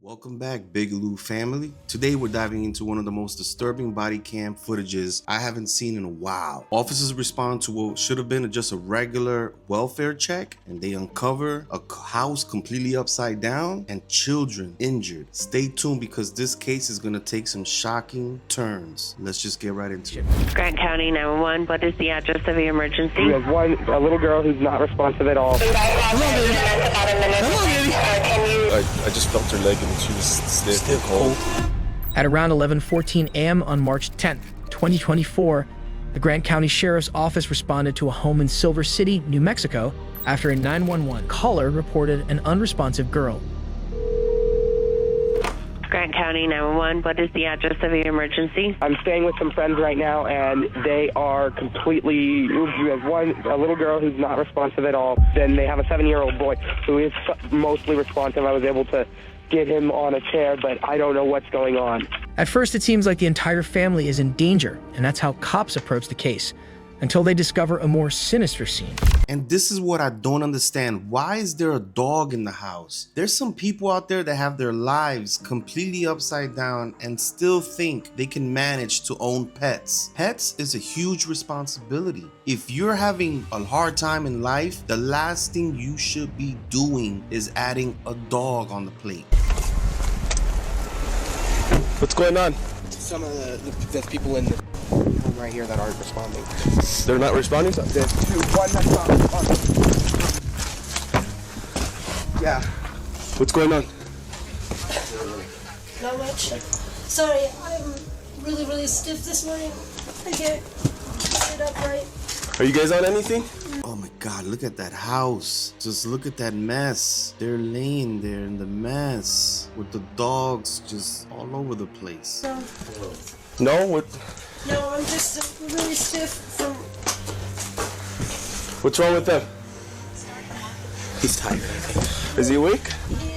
Welcome back, Big Lou family. Today we're diving into one of the most disturbing body cam footages I haven't seen in a while. Officers respond to what should have been just a regular welfare check, and they uncover a house completely upside down and children injured. Stay tuned because this case is gonna take some shocking turns. Let's just get right into it. Grant County 911, what is the address of the emergency? We have a little girl who's not responsive at all. I just felt her leg and she was stiff cold. At around 11:14 a.m. on March 10th, 2024, the Grant County Sheriff's Office responded to a home in Silver City, New Mexico, after a 911 caller reported an unresponsive girl. Grant County 911, what is the address of the emergency? I'm staying with some friends right now, and they are completely... We have a little girl who's not responsive at all. Then they have a 7-year-old boy who is mostly responsive. I was able to get him on a chair, but I don't know what's going on. At first, it seems like the entire family is in danger, and that's how cops approach the case, until they discover a more sinister scene. And this is what I don't understand. Why is there a dog in the house? There's some people out there that have their lives completely upside down and still think they can manage to own pets. Pets is a huge responsibility. If you're having a hard time in life, the last thing you should be doing is adding a dog on the plate. What's going on? Some of the people in the room right here that aren't responding. They're not responding? There's one that's not responding. Yeah. What's going on? Not much. Sorry, I'm really stiff this morning. I can't sit upright. Are you guys on anything? Oh my God, look at that house. Just look at that mess. They're laying there in the mess with the dogs just all over the place. No? What? No, I'm just really stiff from... What's wrong with them? He's tired, I think. Is he awake?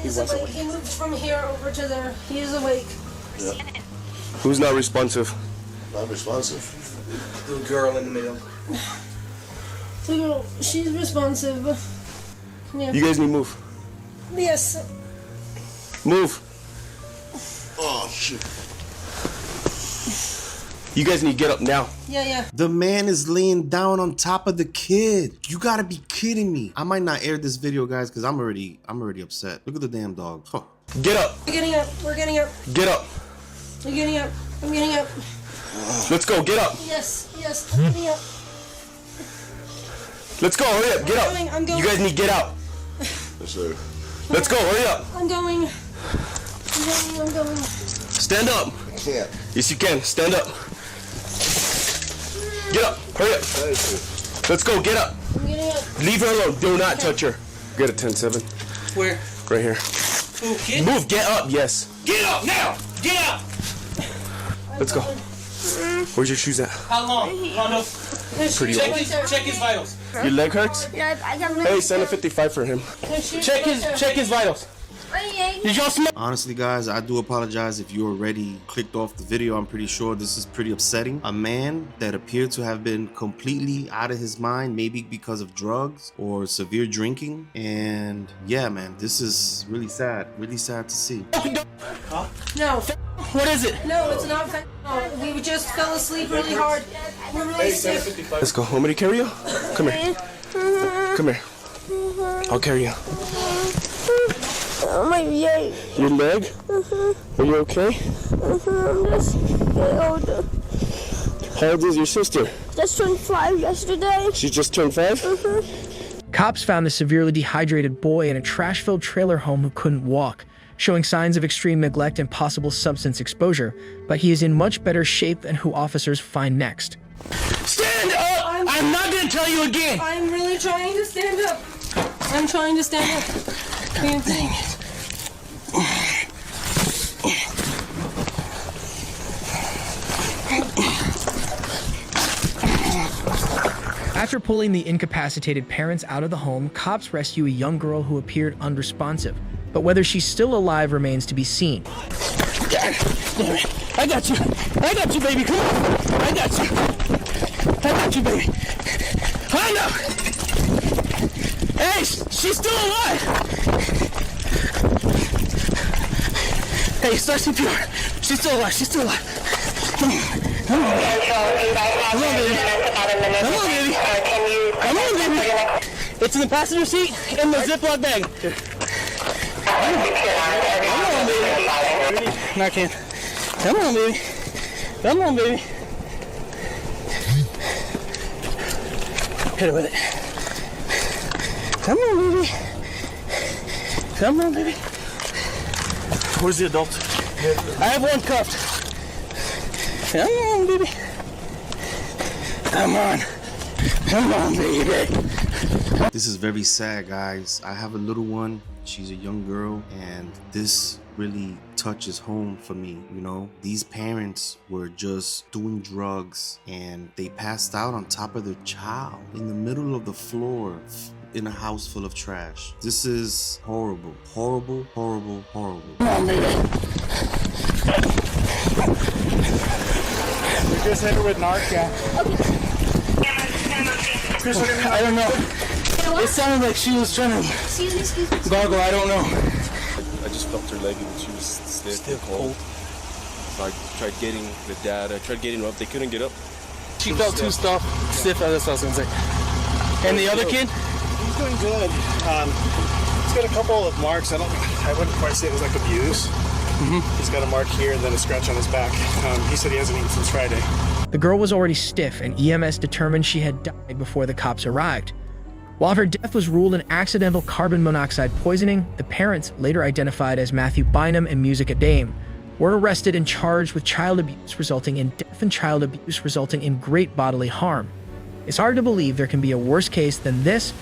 He's awake. He moved from here over to there. He is awake. Yeah. Who's not responsive? Not responsive. Little girl in the middle. The girl, she's responsive. Yeah. You guys need to move. Yes. Move. Oh, shit. You guys need to get up now. Yeah. The man is laying down on top of the kid. You gotta be kidding me. I might not air this video, guys, because I'm already upset. Look at the damn dog. Huh. Get up. We're getting up. We're getting up. Get up. We're getting up. I'm getting up. Let's go. Get up. Yes. I'm getting up. Let's go. Hurry up. Get up. I'm going. You guys need to get out. Yes, sir. Let's go. Hurry up. I'm going. Stand up. I can't. Yes, you can. Stand up. Get up. Hurry up. Let's go. Get up. I'm getting up. Leave her alone. Do not touch her. Get a 10-7. Where? Right here. Who, kid? Move. Get up. Yes. Get up now! Get up! Let's go. Where's your shoes at? How long? Rondo? Pretty Check old. his vitals. Your leg hurts? Hey, send a 55 for him. Check his vitals. Did y'all smell? Honestly, guys, I do apologize if you already clicked off the video. I'm pretty sure this is pretty upsetting. A man that appeared to have been completely out of his mind, maybe because of drugs or severe drinking. And yeah, man, this is really sad to see. No. What is it? No, it's not. No, we just fell asleep really hard. We're really stiff. Let's go. Want me to carry you? Come here. Come here. I'll carry you. Oh my God. Your leg? Are you okay? I'm just older. How old is your sister? Just turned 5 yesterday. She just turned 5? Cops found the severely dehydrated boy in a trash-filled trailer home who couldn't walk, showing signs of extreme neglect and possible substance exposure, but he is in much better shape than who officers find next. Stand up! I'm not gonna tell you again! I'm really trying to stand up. I'm trying to stand up. Dang it. After pulling the incapacitated parents out of the home, cops rescue a young girl who appeared unresponsive, but whether she's still alive remains to be seen. Damn it. I got you, baby. Come on. I got you, baby. I know. Hey, she's still alive. Hey, start CPR. She's still alive. She's still alive. Come on. Come on, baby. Come on, baby. Come on, baby. Come on, baby. It's in the passenger seat in the Ziploc bag. Come on, baby. No, I can't. Come on, baby. Come on, baby. Hit it with it. Come on, baby. Come on, baby. Where's the adult? I have one cuffed. Come on, baby. Come on. Come on, baby. This is very sad, guys. I have a little one. She's a young girl, and this really touches home for me. You know, these parents were just doing drugs and they passed out on top of their child in the middle of the floor in a house full of trash. This is horrible. Horrible, horrible, horrible. Come on, baby. We just hit her with narc, yeah. I don't know. It sounded like she was trying to gargle. I don't know. I just felt her leg and she was stiff and cold. So I tried getting the dad. I tried getting her up. They couldn't get up. She felt too stiff. That's what I was gonna say. And the other kid? He's doing good. He's got a couple of marks. I wouldn't quite say it was like abuse. He's got a mark here and then a scratch on his back. He said he hasn't eaten since Friday. The girl was already stiff, and EMS determined she had died before the cops arrived. While her death was ruled an accidental carbon monoxide poisoning, the parents, later identified as Matthew Bynum and Musica Dame, were arrested and charged with child abuse resulting in death and child abuse resulting in great bodily harm. It's hard to believe there can be a worse case than this,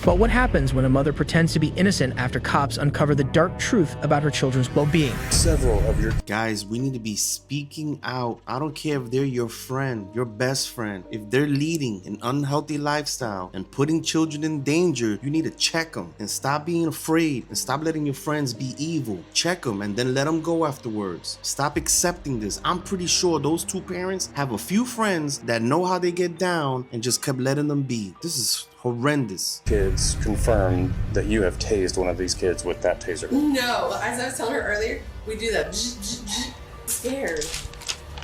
but what happens when a mother pretends to be innocent after cops uncover the dark truth about her children's well-being? Several of your Guys, we need to be speaking out. I don't care if they're your friend, your best friend. If they're leading an unhealthy lifestyle and putting children in danger, you need to check them and stop being afraid and stop letting your friends be evil. Check them and then let them go afterwards. Stop accepting this. I'm pretty sure those two parents have a few friends that know how they get down and just kept letting them be. This is horrendous. Kids confirmed that you have tased one of these kids with that taser. No, as I was telling her earlier, we do that. Scared.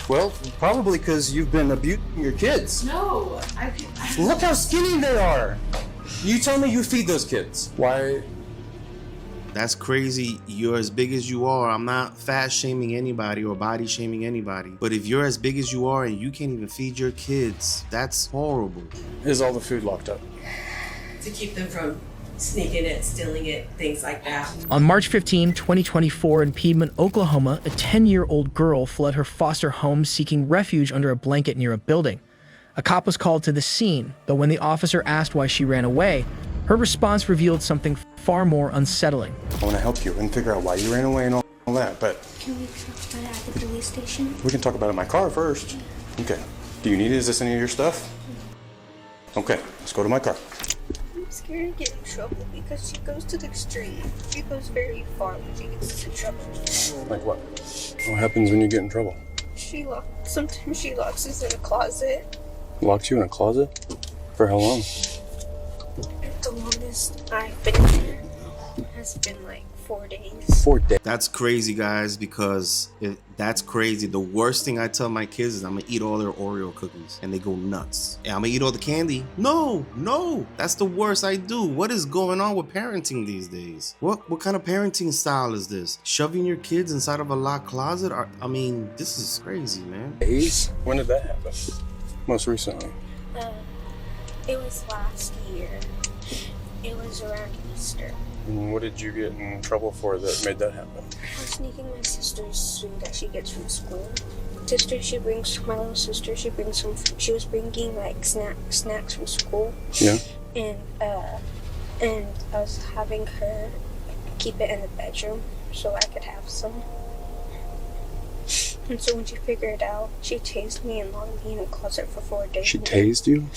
Well, probably because you've been abusing your kids. No, I Look how skinny they are. You tell me you feed those kids. Why? That's crazy. You're as big as you are. I'm not fat shaming anybody or body shaming anybody. But if you're as big as you are and you can't even feed your kids, that's horrible. Is all the food locked up? to keep them from sneaking it, stealing it, things like that. On March 15, 2024, in Piedmont, Oklahoma, a 10-year-old girl fled her foster home seeking refuge under a blanket near a building. A cop was called to the scene, but when the officer asked why she ran away, her response revealed something far more unsettling. I want to help you and figure out why you ran away and all that, but... Can we talk about it at the police station? We can talk about it in my car first. Okay. Do you need it? Is this any of your stuff? Okay, let's go to my car. I'm scared to get in trouble because she goes to the extreme. She goes very far when she gets into trouble. Like what? What happens when you get in trouble? Sometimes she locks us in a closet. Locks you in a closet? For how long? The longest I've been here has been like 4 days. 4 days. That's crazy, guys, because that's crazy. The worst thing I tell my kids is I'm gonna eat all their Oreo cookies and they go nuts. And I'm gonna eat all the candy. No, that's the worst I do. What is going on with parenting these days? What kind of parenting style is this? Shoving your kids inside of a locked closet? I mean, this is crazy, man. Days? When did that happen? Most recently? It was last year. It was around Easter. And what did you get in trouble for that made that happen? I was sneaking my sister's food that she gets from school. My little sister, she was bringing like snacks from school. Yeah. And I was having her keep it in the bedroom so I could have some. And so when she figured it out, she tased me and locked me in a closet for 4 days. She tased you?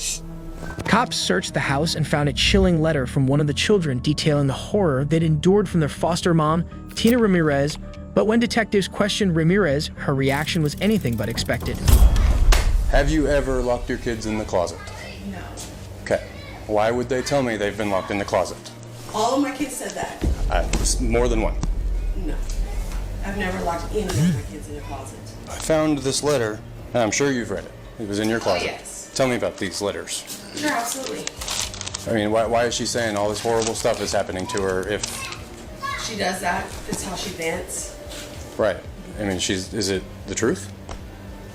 Cops searched the house and found a chilling letter from one of the children detailing the horror they'd endured from their foster mom, Tina Ramirez, but when detectives questioned Ramirez, her reaction was anything but expected. Have you ever locked your kids in the closet? No. Okay. Why would they tell me they've been locked in the closet? All of my kids said that. More than one. No. I've never locked any of my kids in a closet. I found this letter, and I'm sure you've read it. It was in your closet. Oh, yes. Tell me about these letters. Sure, absolutely. I mean, why is she saying all this horrible stuff is happening to her if... She does that. It's how she vents. Right. I mean, is it the truth?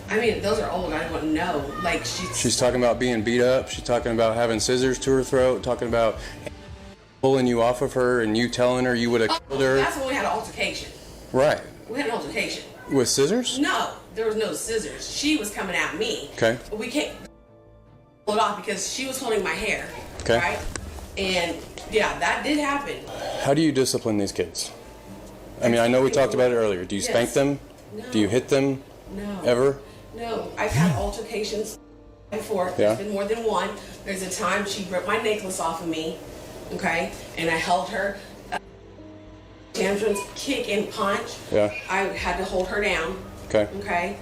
I mean, those are old. I wouldn't know. Like, She's talking about being beat up. She's talking about having scissors to her throat. Talking about pulling you off of her and you telling her you would have killed her. That's when we had an altercation. Right. We had an altercation. With scissors? No, there was no scissors. She was coming at me. Okay. But we can't pull it off because she was holding my hair. Okay. Right? And yeah, that did happen. How do you discipline these kids? I mean, I know we talked about it earlier. Do you spank them? No. Do you hit them? No. Ever? No. I've had altercations before. Yeah. There's been more than one. There's a time she ripped my necklace off of me. Okay? And I held her. Tantrums, kick and punch. Yeah. I had to hold her down. Okay. Okay?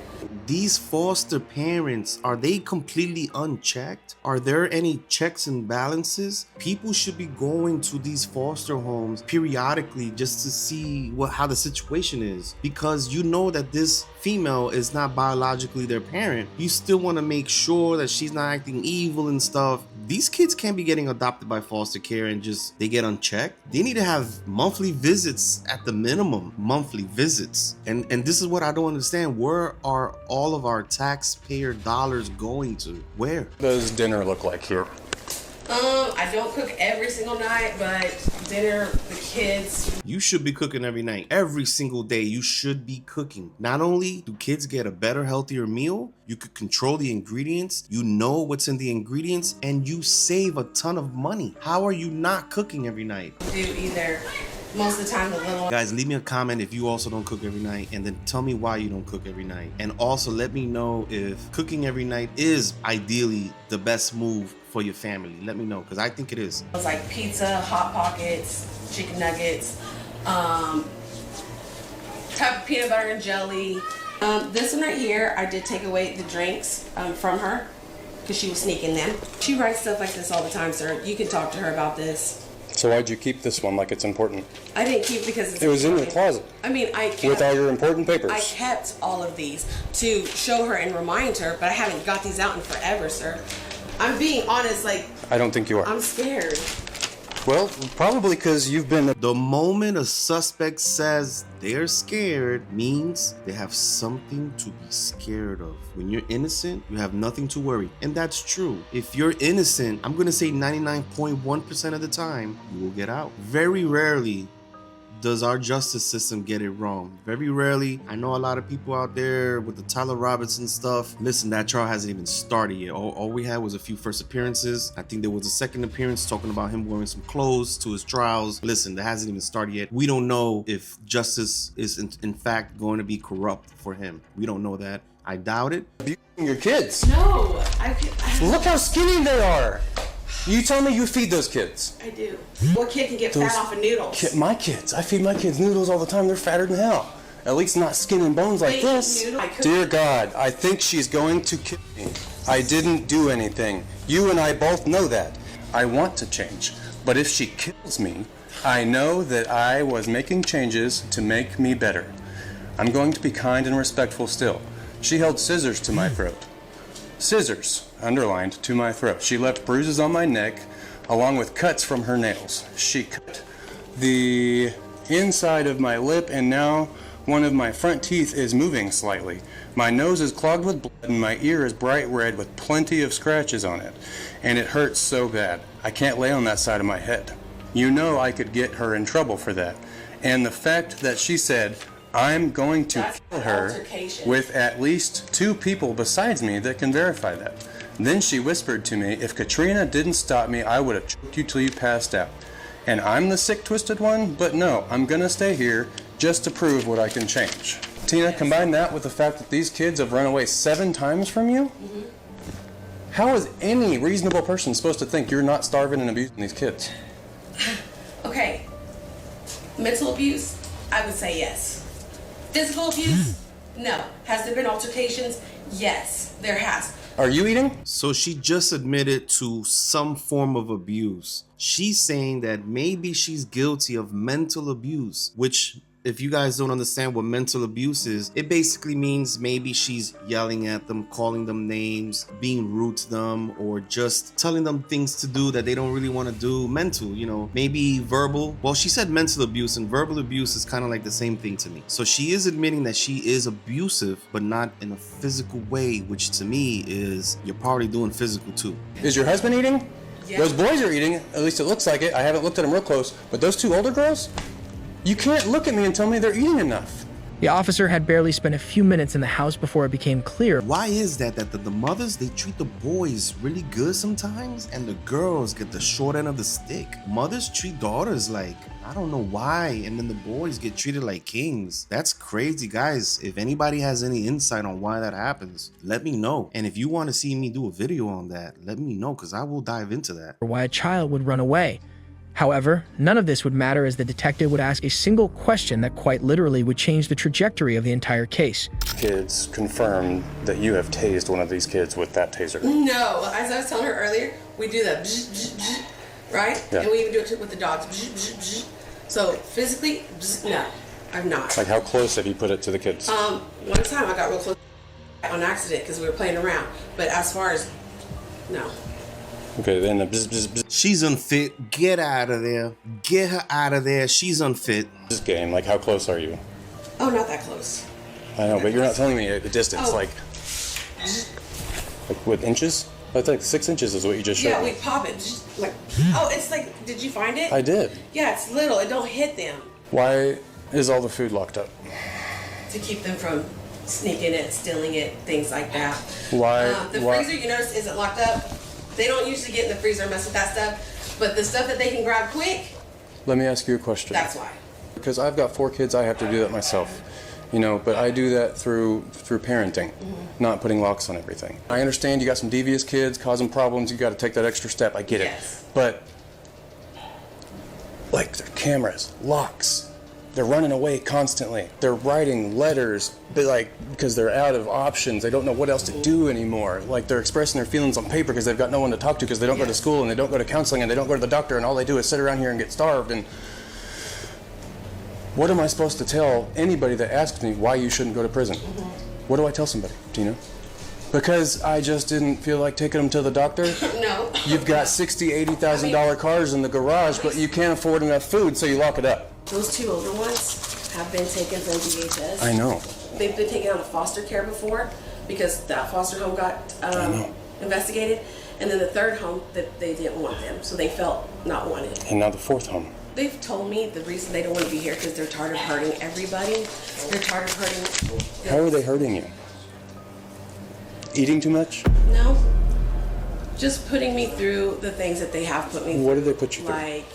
These foster parents, are they completely unchecked? Are there any checks and balances? People should be going to these foster homes periodically just to see how the situation is, because you know that this female is not biologically their parent. You still want to make sure that she's not acting evil and stuff. These kids can't be getting adopted by foster care and just they get unchecked. They need to have monthly visits at the minimum, monthly visits. And this is what I don't understand. Where are all of our taxpayer dollars going to? Where? What does dinner look like here? I don't cook every single night, but dinner, the kids. You should be cooking every night. Every single day, you should be cooking. Not only do kids get a better, healthier meal, you could control the ingredients, you know what's in the ingredients, and you save a ton of money. How are you not cooking every night? Do either. Most of the time, the little. Guys, leave me a comment if you also don't cook every night, and then tell me why you don't cook every night. And also let me know if cooking every night is ideally the best move for your family. Let me know, because I think it is. It was like pizza, Hot Pockets, chicken nuggets, type of peanut butter and jelly. This one right here, I did take away the drinks from her because she was sneaking them. She writes stuff like this all the time, sir. You can talk to her about this. So why'd you keep this one like it's important? I didn't keep because it's It was in your closet. I mean, I kept, with all your important papers. I kept all of these to show her and remind her, but I haven't got these out in forever, sir. I'm being honest, like... I don't think you are. I'm scared. Well, probably because you've been... The moment a suspect says they're scared means they have something to be scared of. When you're innocent, you have nothing to worry. And that's true. If you're innocent, I'm going to say 99.1% of the time, you will get out. Very rarely does our justice system get it wrong. Very rarely. I know a lot of people out there with the Tyler Robinson stuff. Listen, that trial hasn't even started yet. All we had was a few first appearances. I think there was a second appearance talking about him wearing some clothes to his trials. Listen, that hasn't even started yet. We don't know if justice is in fact going to be corrupt for him. We don't know that. I doubt it. Abusing your kids. No, Look how skinny they are. You tell me you feed those kids. I do. What kid can get fat off of noodles? My kids. I feed my kids noodles all the time. They're fatter than hell. At least not skin and bones like this. Dear God, I think she's going to kill me. I didn't do anything. You and I both know that. I want to change. But if she kills me, I know that I was making changes to make me better. I'm going to be kind and respectful still. She held scissors to my throat. Scissors, underlined, to my throat. She left bruises on my neck, along with cuts from her nails. She cut the inside of my lip, and now one of my front teeth is moving slightly. My nose is clogged with blood, and my ear is bright red with plenty of scratches on it. And it hurts so bad. I can't lay on that side of my head. You know I could get her in trouble for that. And the fact that she said, I'm going to kill her with at least 2 people besides me that can verify that. Then she whispered to me, if Katrina didn't stop me, I would have choked you till you passed out. And I'm the sick, twisted one, but no, I'm gonna stay here just to prove what I can change. Tina, combine that with the fact that these kids have run away 7 times from you? Mm-hmm. How is any reasonable person supposed to think you're not starving and abusing these kids? Okay. Mental abuse? I would say yes. Physical abuse? No. Has there been altercations? Yes, there has. Are you eating? So she just admitted to some form of abuse. She's saying that maybe she's guilty of mental abuse, which If you guys don't understand what mental abuse is, it basically means maybe she's yelling at them, calling them names, being rude to them, or just telling them things to do that they don't really want to do. Mental, you know, maybe verbal. Well, she said mental abuse, and verbal abuse is kind of like the same thing to me. So she is admitting that she is abusive, but not in a physical way, which to me is you're probably doing physical too. Is your husband eating? Yeah. Those boys are eating, at least it looks like it. I haven't looked at them real close, but those two older girls? You can't look at me and tell me they're eating enough. The officer had barely spent a few minutes in the house before it became clear. Why is that the mothers, they treat the boys really good sometimes, and the girls get the short end of the stick? Mothers treat daughters like, I don't know why, and then the boys get treated like kings. That's crazy, guys. If anybody has any insight on why that happens, let me know. And if you want to see me do a video on that, let me know, because I will dive into that. Or why a child would run away. However, none of this would matter as the detective would ask a single question that quite literally would change the trajectory of the entire case. Kids confirmed that you have tased one of these kids with that taser. No, as I was telling her earlier, we do that, right? Yeah. And we even do it with the dogs. So physically, no, I've not. Like how close have you put it to the kids? One time I got real close on accident because we were playing around. But as far as, no. Okay, then the bzz, bzz, bzz. She's unfit. Get out of there. Get her out of there. She's unfit. This game, like how close are you? Oh, not that close. I know, but you're not telling me the distance. Oh. Like with inches? I think 6 inches is what you just showed Yeah, me. we pop it. Like, oh, it's like, did you find it? I did. Yeah, it's little. It don't hit them. Why is all the food locked up? To keep them from sneaking it, stealing it, things like that. Why? The freezer, you notice, isn't locked up. They don't usually get in the freezer and mess with that stuff, but the stuff that they can grab quick, Let me ask you a question. that's why. Because I've got 4 kids, I have to do that myself. You know, but I do that through parenting, not putting locks on everything. I understand you got some devious kids causing problems, you got to take that extra step, I get Yes. it. But, like, their cameras, locks, they're running away constantly. They're writing letters, but like, because they're out of options, they don't know what else to do anymore. Like, they're expressing their feelings on paper because they've got no one to talk to because they don't go to school and they don't go to counseling and they don't go to the doctor and all they do is sit around here and get starved. And what am I supposed to tell anybody that asks me why you shouldn't go to prison? What do I tell somebody? Do you know? Because I just didn't feel like taking them to the doctor? No. You've got $60,000, $80,000 cars in the garage, but you can't afford enough food, so you lock it up. Those 2 older ones have been taken from DHS. I know. They've been taken out of foster care before because that foster home got investigated. And then the 3rd home, that they didn't want them, so they felt not wanted. And now the 4th home. They've told me the reason they don't want to be here because they're tired of hurting everybody. They're tired of hurting. How are they hurting you? Eating too much? No. Just putting me through the things that they have put me through. What did they put you through? Like,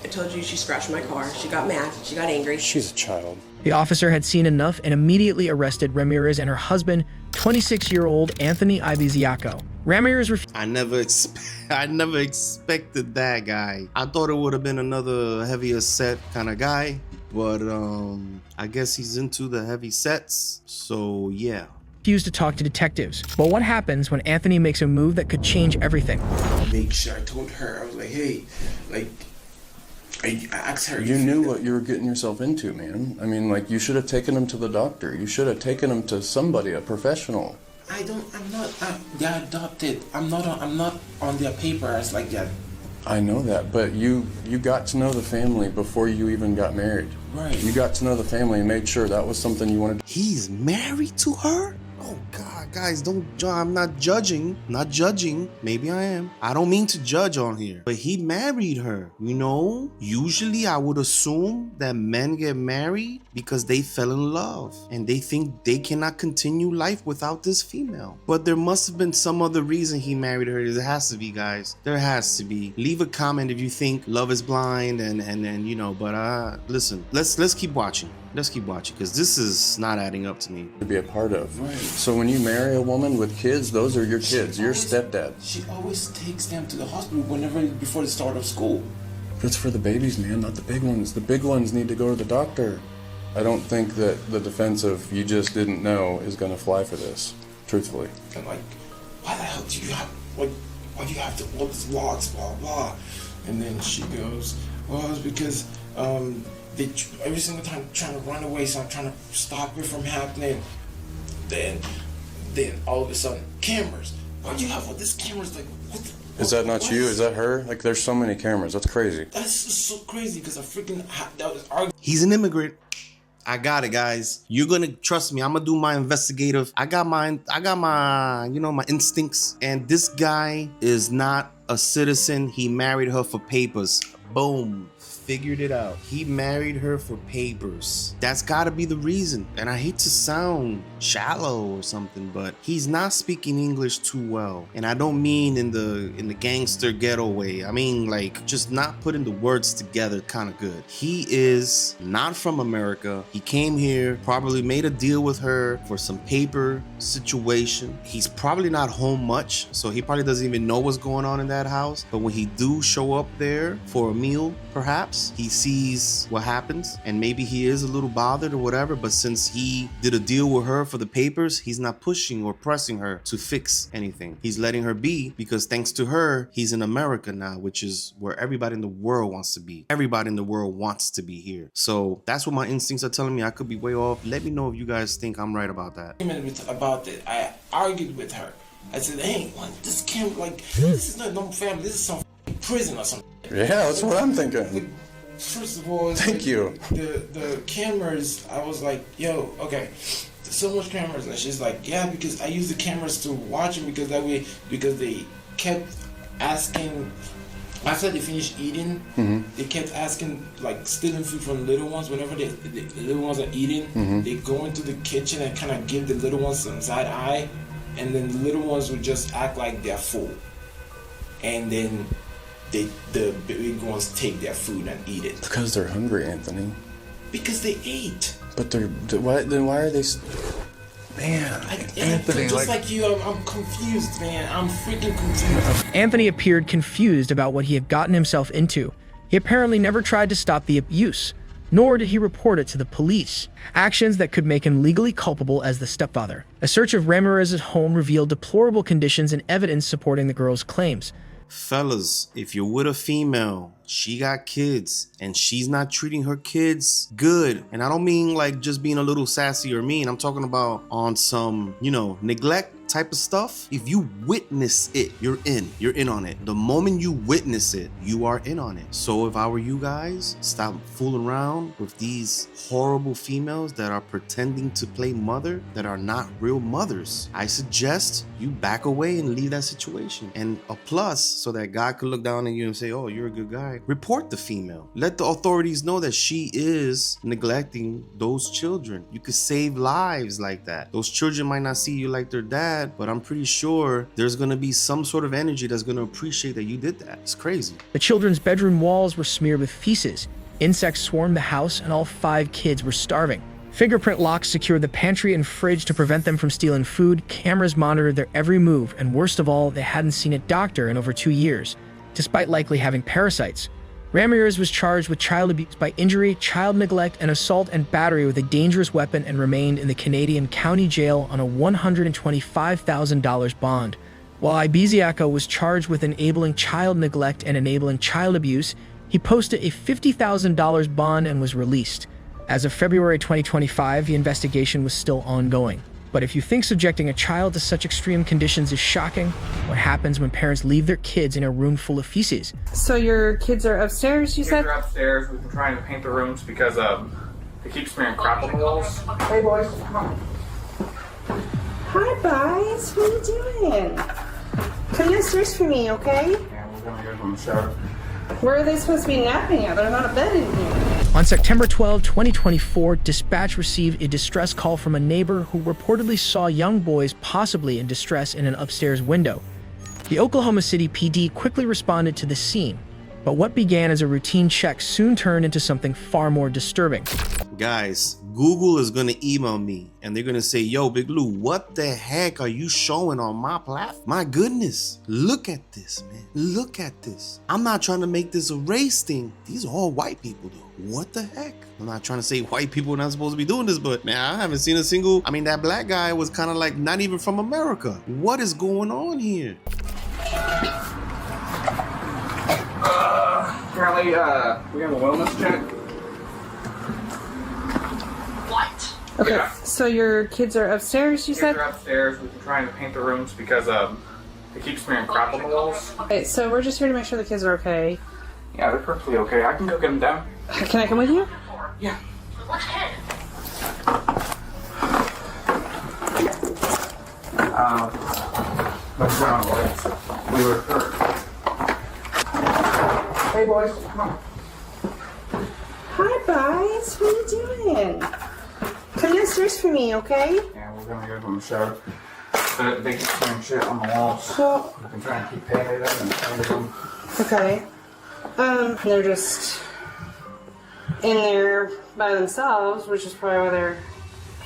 I told you she scratched my car. She got mad. She got angry. She's a child. The officer had seen enough and immediately arrested Ramirez and her husband, 26-year-old Anthony Ibiziaco. Ramirez I never expected that guy. I thought it would have been another heavier set kind of guy, but I guess he's into the heavy sets. So yeah. refused to talk to detectives. But what happens when Anthony makes a move that could change everything? Make sure I told her, I was like, hey, like, I asked her. You knew what you were getting yourself into, man. I mean, like, you should have taken him to the doctor. You should have taken him to somebody, a professional. I'm not, they're adopted. I'm not on their papers like that. I know that, but you got to know the family before you even got married. Right. You got to know the family and made sure that was something you wanted. He's married to her? Oh God, guys, I'm not judging. Not judging. Maybe I am. I don't mean to judge on here. But he married her, you know? Usually I would assume that men get married because they fell in love and they think they cannot continue life without this female. But there must have been some other reason he married her. There has to be, guys. There has to be. Leave a comment if you think love is blind and you know, but listen, let's keep watching. Let's keep watching because this is not adding up to me. To be a part of. Right. So when you marry a woman with kids, those are your kids, your stepdad. She always takes them to the hospital before the start of school. That's for the babies, man, not the big ones. The big ones need to go to the doctor. I don't think that the defense of you just didn't know is going to fly for this, truthfully. I'm like, why the hell do you have, why do you have to all these logs, blah, blah. And then she goes, well, it's because every single time trying to run away, so I'm trying to stop it from happening. Then all of a sudden, cameras. Why do you have all these cameras? Like, what the, is that not you? Is that her? Like, there's so many cameras. That's crazy. That's just so crazy because I freaking that was arguing. He's an immigrant. I got it, guys. You're gonna trust me. I'm gonna do my investigative. I got my, my instincts. And this guy is not a citizen. He married her for papers. Boom. Figured it out. He married her for papers. That's gotta be the reason. And I hate to sound shallow or something, but he's not speaking English too well. And I don't mean in the gangster ghetto way. I mean like just not putting the words together kind of good. He is not from America. He came here, probably made a deal with her for some paper situation. He's probably not home much, so he probably doesn't even know what's going on in that house. But when he do show up there for a meal, perhaps, he sees what happens and maybe he is a little bothered or whatever, but since he did a deal with her for the papers, he's not pushing or pressing her to fix anything. He's letting her be because thanks to her, he's in America now, which is where everybody in the world wants to be. Everybody in the world wants to be here. So that's what my instincts are telling me. I could be way off. Let me know if you guys think I'm right about that. About it, I argued with her. I said, hey, this can't, like, this is not no family. This is some prison or something. Yeah, that's what I'm thinking. First of all, thank you. The cameras, I was like, yo, okay, there's so much cameras, and she's like, yeah, because I use the cameras to watch them because that way, because they kept asking, after they finished eating, they kept asking, like, stealing food from the little ones. Whenever the little ones are eating, they go into the kitchen and kind of give the little ones some side eye, and then the little ones would just act like they're full, and then the big ones take their food and eat it. Because they're hungry, Anthony. Because they ate. But why are they... Man, Anthony, just like you, I'm confused, man. I'm freaking confused. Anthony appeared confused about what he had gotten himself into. He apparently never tried to stop the abuse, nor did he report it to the police, actions that could make him legally culpable as the stepfather. A search of Ramirez's home revealed deplorable conditions and evidence supporting the girl's claims. Fellas, if you're with a female, she got kids, and she's not treating her kids good. And I don't mean like just being a little sassy or mean. I'm talking about on some, neglect type of stuff. If you witness it, you're in on it. The moment you witness it, you are in on it. So if I were you guys, stop fooling around with these horrible females that are pretending to play mother that are not real mothers. I suggest you back away and leave that situation. And a plus, so that God could look down on you and say, oh, you're a good guy. Report the female. Let the authorities know that she is neglecting those children. You could save lives like that. Those children might not see you like their dad, but I'm pretty sure there's gonna be some sort of energy that's gonna appreciate that you did that. It's crazy. The children's bedroom walls were smeared with feces. Insects swarmed the house, and all 5 kids were starving. Fingerprint locks secured the pantry and fridge to prevent them from stealing food. Cameras monitored their every move, and worst of all, they hadn't seen a doctor in over 2 years, despite likely having parasites. Ramirez was charged with child abuse by injury, child neglect, and assault and battery with a dangerous weapon and remained in the Canadian County Jail on a $125,000 bond. While Ibiziaco was charged with enabling child neglect and enabling child abuse, he posted a $50,000 bond and was released. As of February 2025, the investigation was still ongoing. But if you think subjecting a child to such extreme conditions is shocking, what happens when parents leave their kids in a room full of feces? So your kids are upstairs, you said? They're upstairs. We've been trying to paint the rooms because they keep smearing crap on the walls. Hey boys, come on. Hi guys, what are you doing? Come downstairs for me, okay? Yeah, we're gonna go from the shower. Where are they supposed to be napping at? They're not a bed in here. On September 12, 2024, dispatch received a distress call from a neighbor who reportedly saw young boys possibly in distress in an upstairs window. The Oklahoma City PD quickly responded to the scene, but what began as a routine check soon turned into something far more disturbing. Guys, Google is gonna email me and they're gonna say, yo, Big Lou, what the heck are you showing on my platform? My goodness, look at this, man. Look at this. I'm not trying to make this a race thing. These are all white people, though. What the heck? I'm not trying to say white people are not supposed to be doing this, but man, I haven't seen a single, that black guy was kind of like not even from America. What is going on here? Apparently, we have a wellness check. Okay, Yeah. so your kids are upstairs, you said? They're upstairs. We've been trying to paint the rooms because they keep smearing crap on the walls. Okay, so we're just here to make sure the kids are okay. Yeah, they're perfectly okay. I can go get them down. Can I come with you? Yeah. What's wrong, boys? We were hurt. Hey, boys, come on. Hi, guys. What are you doing? Come downstairs for me, okay? Yeah, we're gonna give them a show. They keep smearing shit on the walls. Well, We can try and keep painting them and painting them. okay. They're just in there by themselves, which is probably why they're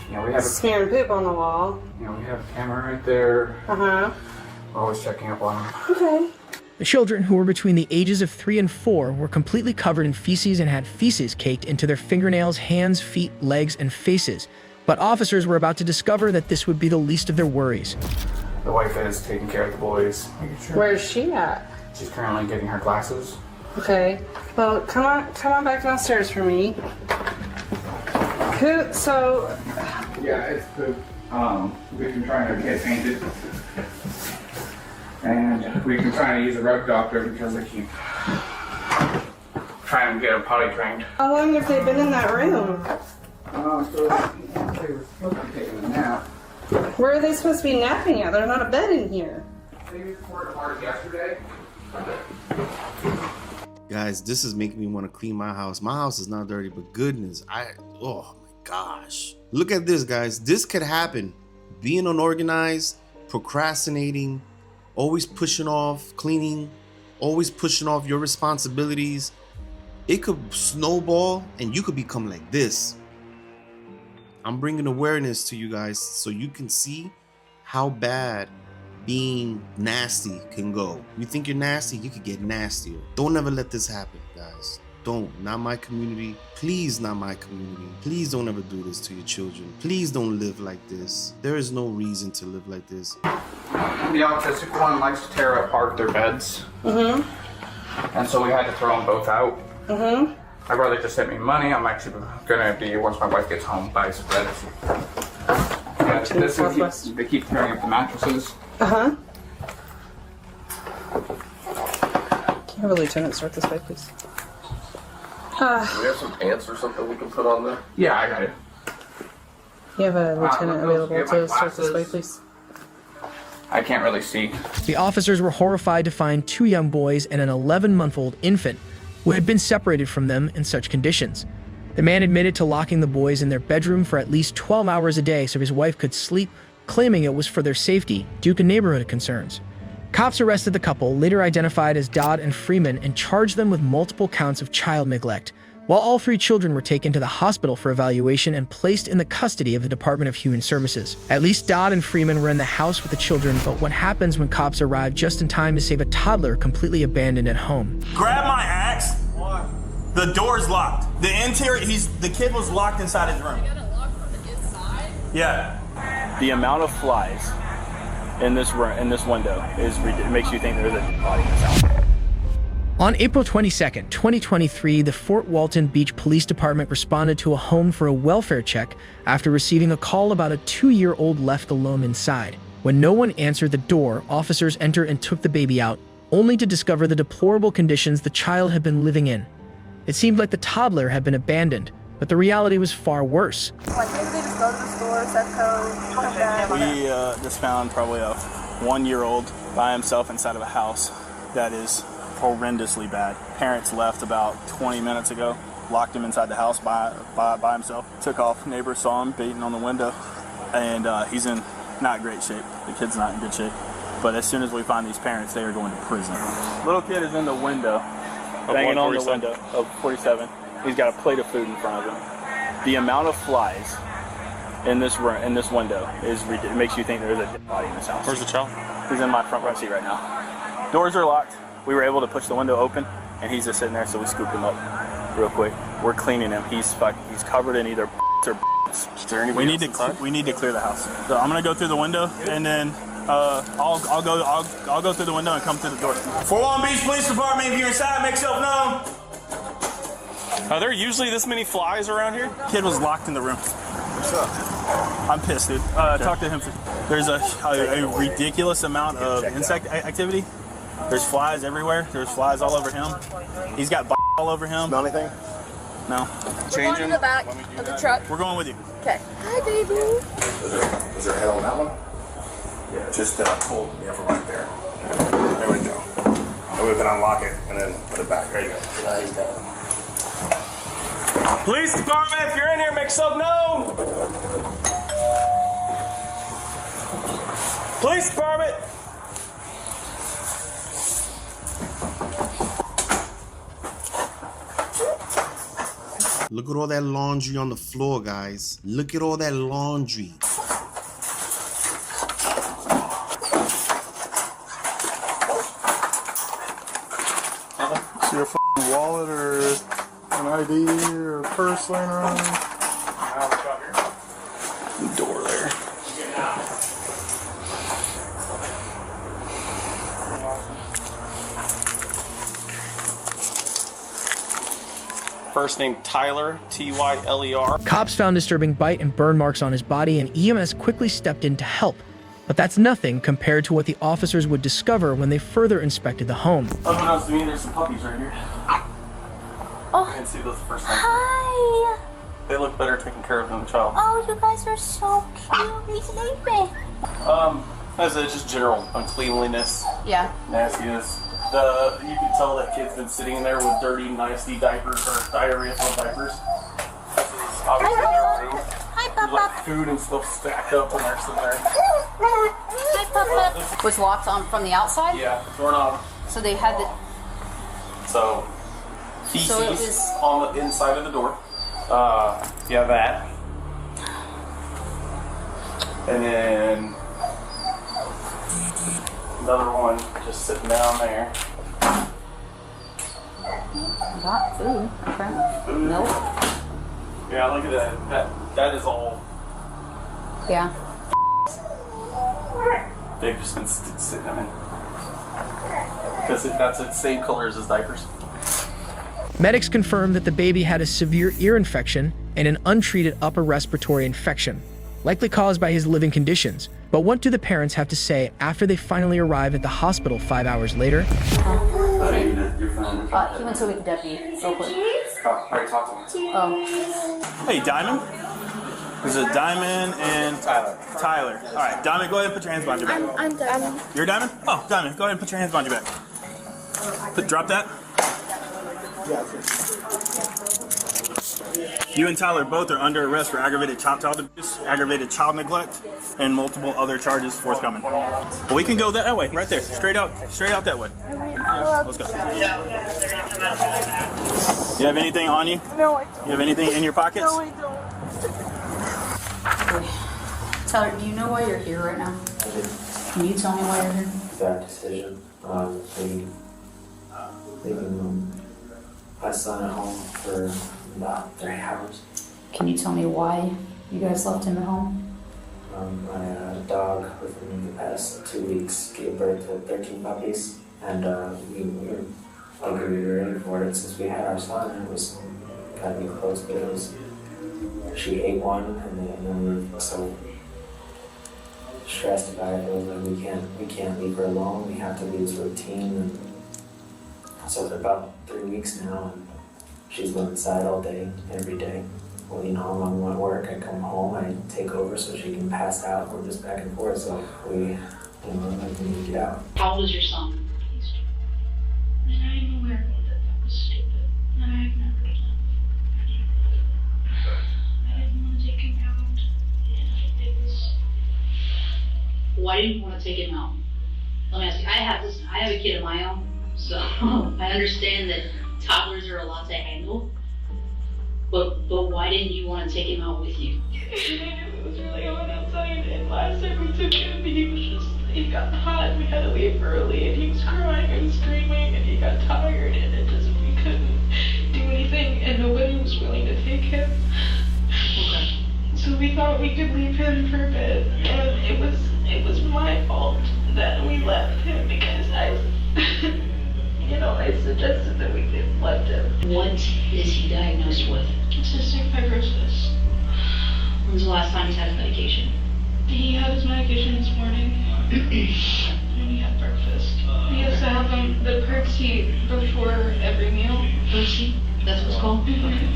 Yeah, we have smearing poop on the wall. we have a camera right there. Uh-huh. We're always checking up on them. Okay. The children, who were between the ages of 3 and 4, were completely covered in feces and had feces caked into their fingernails, hands, feet, legs, and faces. But officers were about to discover that this would be the least of their worries. The wife is taking care of the boys. Making sure. Where is she at? She's currently getting her glasses. Okay. Well, come on back downstairs for me. So... Yeah, it's poop. We've been trying to get painted. And we've been trying to use a rug doctor because they keep trying to get them potty trained. How long have they been in that room? So they were supposed to be taking a nap. Where are they supposed to be napping at? There's not a bed in here. They reported hard yesterday. Guys, this is making me want to clean my house. My house is not dirty, but goodness, oh my gosh. Look at this, guys. This could happen. Being unorganized, procrastinating, always pushing off cleaning, always pushing off your responsibilities. It could snowball and you could become like this. I'm bringing awareness to you guys so you can see how bad being nasty can go. You think you're nasty, you could get nastier. Don't ever let this happen, guys. Don't. Not my community. Please, not my community. Please don't ever do this to your children. Please don't live like this. There is no reason to live like this. The autistic one likes to tear apart their beds. Mm-hmm. And so we had to throw them both out. Mm-hmm. My brother just sent me money. I'm actually gonna be, once my wife gets home, buy some beds. Yeah, they keep tearing up the mattresses. Uh-huh. Can you have a lieutenant start this way, please? Do we have some pants or something we can put on there? Yeah, I got it. You have a lieutenant available get my to start this way, glasses. please? I can't really see. The officers were horrified to find 2 young boys and an 11-month-old infant who had been separated from them in such conditions. The man admitted to locking the boys in their bedroom for at least 12 hours a day so his wife could sleep, claiming it was for their safety due to neighborhood concerns. Cops arrested the couple, later identified as Dodd and Freeman, and charged them with multiple counts of child neglect, while all 3 children were taken to the hospital for evaluation and placed in the custody of the Department of Human Services. At least Dodd and Freeman were in the house with the children, but what happens when cops arrive just in time to save a toddler completely abandoned at home? Grab my axe. What? The door's locked. The interior, the kid was locked inside his room. You got it locked from the inside? Yeah. The amount of flies in this window it makes you think there's a body in this house. On April 22, 2023, the Fort Walton Beach Police Department responded to a home for a welfare check after receiving a call about a 2-year-old left alone inside. When no one answered the door, officers entered and took the baby out, only to discover the deplorable conditions the child had been living in. It seemed like the toddler had been abandoned, but the reality was far worse. Like maybe they just go to the store, set code, come back. We just found probably a 1-year-old by himself inside of a house that is horrendously bad. Parents left about 20 minutes ago, locked him inside the house by himself. Took off, neighbors saw him beating on the window, and he's in not great shape. The kid's not in good shape. But as soon as we find these parents, they are going to prison. Little kid is in the window, banging on the window of 47. He's got a plate of food in front of him. The amount of flies in this window it makes you think there's a dead body in this house. Where's the child? He's in my front row seat right now. Doors are locked. We were able to push the window open, and he's just sitting there, so we scooped him up real quick. We're cleaning him. He's covered in either or. Is there anybody we need to clear the house. So I'm gonna go through the window, and then I'll go through the window and come through the door. Fort Walton Beach Police Department, if you're inside, make yourself known. Are there usually this many flies around here? Kid was locked in the room. What's up? I'm pissed, dude. Talk to him. There's a ridiculous amount of insect activity. There's flies everywhere. There's flies all over him. He's got all over him. Smell anything? No. We're going to the back of the truck. We're going with you. Okay. Hi, baby. Is there a head on that one? Yeah, just pull the upper right there. There we go. And we can unlock it and then put it back. There you go. Police department, if you're in here, make yourself known. Police department. Look at all that laundry on the floor, guys. Look at all that laundry. See a f***ing wallet or an ID or a purse laying around? The door there. First name Tyler, Tyler. Cops found disturbing bite and burn marks on his body, and EMS quickly stepped in to help. But that's nothing compared to what the officers would discover when they further inspected the home. Unbeknownst to me, there's some puppies right here. Oh. I didn't see those the first time. Hi. They look better taken care of than the child. Oh, you guys are so cute. He's sleeping. As a just general uncleanliness, Yeah. nastiness. You can tell that kid's been sitting in there with dirty, nasty diapers or diarrhea-filled diapers. This is obviously their room. Hi, There's Papa. like food and stuff stacked up and there's some there. Hi, Papa. Was locked on from the outside? Yeah, doorknob. So they had the. So, feces So it was- on the inside of the door. Yeah, that. And then another one just sitting down there. Got food. Okay. Milk. Yeah, look at that. That is all. Yeah. They've just been sitting in. Because that's the same color as his diapers. Medics confirmed that the baby had a severe ear infection and an untreated upper respiratory infection, likely caused by his living conditions. But what do the parents have to say after they finally arrive at the hospital 5 hours later? He went to meet the deputy. Real quick. Alright, talk to me. Oh. Hey, Diamond. There's a Diamond and Tyler. All right, Diamond, go ahead and put your hands behind your back. I'm Diamond. You're Diamond? Oh, Diamond, go ahead and put your hands behind your back. Drop that. You and Tyler both are under arrest for aggravated child abuse, aggravated child neglect, and multiple other charges forthcoming. But we can go that way, right there, straight out that way. Let's go. You have anything on you? No, I don't. You have anything in your pockets? No, I don't. Tyler, do you know why you're here right now? Can you tell me why you're here? Bad decision. Leaving my son at home for about 3 hours. Can you tell me why you guys left him at home? I had a dog within the past 2 weeks, gave birth to 13 puppies, and we were ready for it since we had our son, and it was gotta be close, but it was, she ate one, and then we were so stressed about it. It was like, we can't leave her alone, we have to be this routine, and so for about 3 weeks now, and she's been inside all day, every day. Well, you know, I'm at work, I come home, I take over so she can pass out, we're just back and forth, so we need to get out. How old is your son? He's 2. And I'm aware that was stupid. And I've never done it. I didn't want to take him out. And it was... Why didn't you want to take him out? Let me ask you, I have a kid of my own, so I understand that toddlers are a lot to handle. But why didn't you want to take him out with you? It was really hot outside, and last time we took him, he got hot, we had to leave early, and he was crying and screaming, and he got tired, and we couldn't do anything, and nobody was willing to take him. Okay. So we thought we could leave him for a bit, and it was my fault that we left him, because I suggested that we just left him. What is he diagnosed with? Cystic fibrosis. When's the last time he's had his medication? He had his medication this morning. And he had breakfast. He has to have the Percy before every meal. Percy? That's what it's called?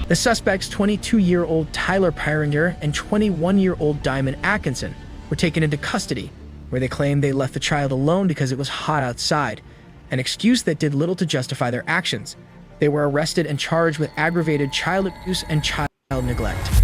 The suspects, 22-year-old Tyler Pyor and 21-year-old Diamond Atkinson, were taken into custody, where they claimed they left the child alone because it was hot outside, an excuse that did little to justify their actions. They were arrested and charged with aggravated child abuse and child neglect.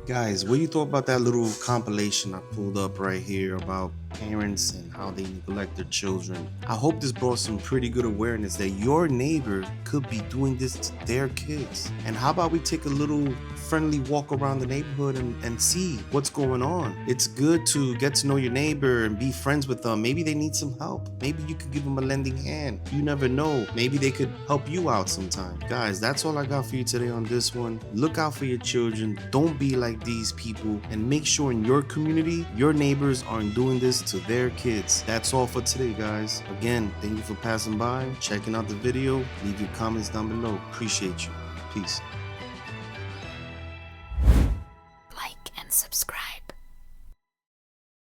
Guys, what do you thought about that little compilation I pulled up right here about parents and how they neglect their children? I hope this brought some pretty good awareness that your neighbor could be doing this to their kids. And how about we take a little friendly walk around the neighborhood and see what's going on? It's good to get to know your neighbor and be friends with them. Maybe they need some help. Maybe you could give them a lending hand. You never know. Maybe they could help you out sometime. Guys, that's all I got for you today on this one. Look out for your children. Don't be like these people, and make sure in your community your neighbors aren't doing this to their kids. That's all for today, guys. Again, thank you for passing by, checking out the video. Leave your comments down below. Appreciate you. Peace. Like and subscribe.